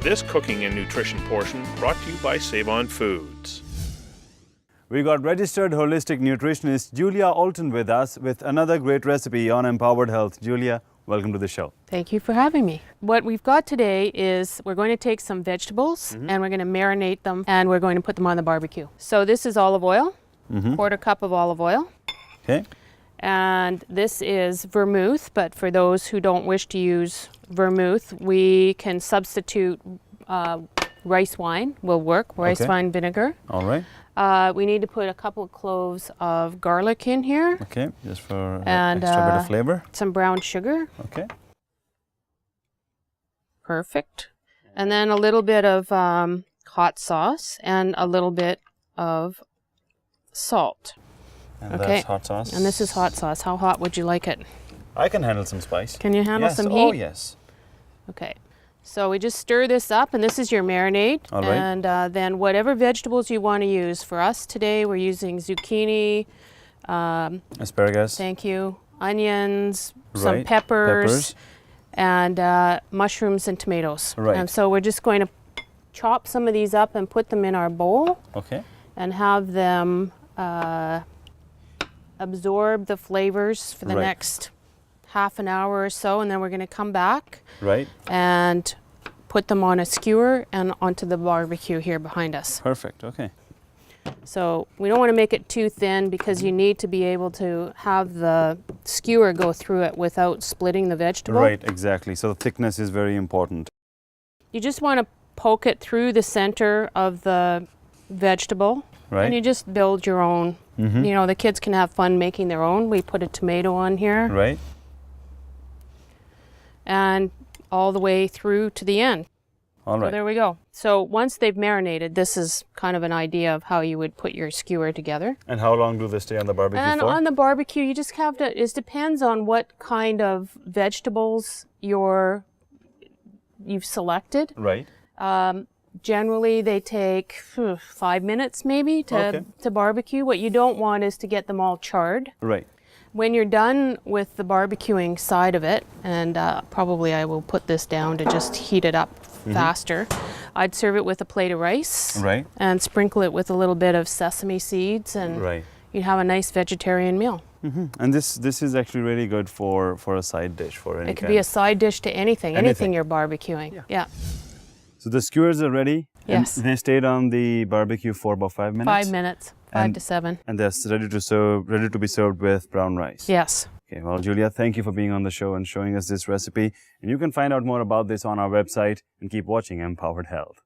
This cooking and nutrition portion brought to you by Save On Foods. We got registered holistic nutritionist Julia Alton with us with another great recipe on Empowered Health. Julia, welcome to the show. Thank you for having me. What we've got today is we're going to take some vegetables and we're going to marinate them and we're going to put them on the barbecue. So this is olive oil, quarter cup of olive oil. Okay. And this is vermouth, but for those who don't wish to use vermouth, we can substitute rice wine will work, rice wine vinegar. All right. We need to put a couple of cloves of garlic in here. Okay, just for and, extra bit of flavor. Some brown sugar. Okay. Perfect. And then a little bit of hot sauce and a little bit of salt. And that's hot sauce. And this is hot sauce. How hot would you like it? I can handle some spice. Can you handle some heat? Oh, yes. Okay. So we just stir this up, and this is your marinade. All right. And then whatever vegetables you want to use. For us today, we're using zucchini. Asparagus. Thank you. Onions, some peppers, and mushrooms and tomatoes. Right. And so we're just going to chop some of these up and put them in our bowl. Okay. And have them absorb the flavors for the next half an hour or so, and then we're going to come back and put them on a skewer and onto the barbecue here behind us. Perfect. Okay. So we don't want to make it too thin because you need to be able to have the skewer go through it without splitting the vegetable. Right, exactly. So the thickness is very important. You just want to poke it through the center of the vegetable. Right. And you just build your own. You know, the kids can have fun making their own. We put a tomato on here. Right. And all the way through to the end. All right. So there we go. So once they've marinated, this is kind of an idea of how you would put your skewer together. And how long do they stay on the barbecue and for? On the barbecue, you just have to, it depends on what kind of vegetables you've selected. Right. Generally, they take 5 minutes maybe to barbecue. What you don't want is to get them all charred. Right. When you're done with the barbecuing side of it, and probably I will put this down to just heat it up faster, I'd serve it with a plate of rice and sprinkle it with a little bit of sesame seeds, and you'd have a nice vegetarian meal. And this is actually really good for a side dish. It could be a side dish to anything you're barbecuing. Yeah. So the skewers are ready. Yes. And they stayed on the barbecue for about 5 minutes. 5 minutes, 5 to 7. And they're ready to be served with brown rice. Yes. Okay. Well, Julia, thank you for being on the show and showing us this recipe. And you can find out more about this on our website and keep watching Empowered Health.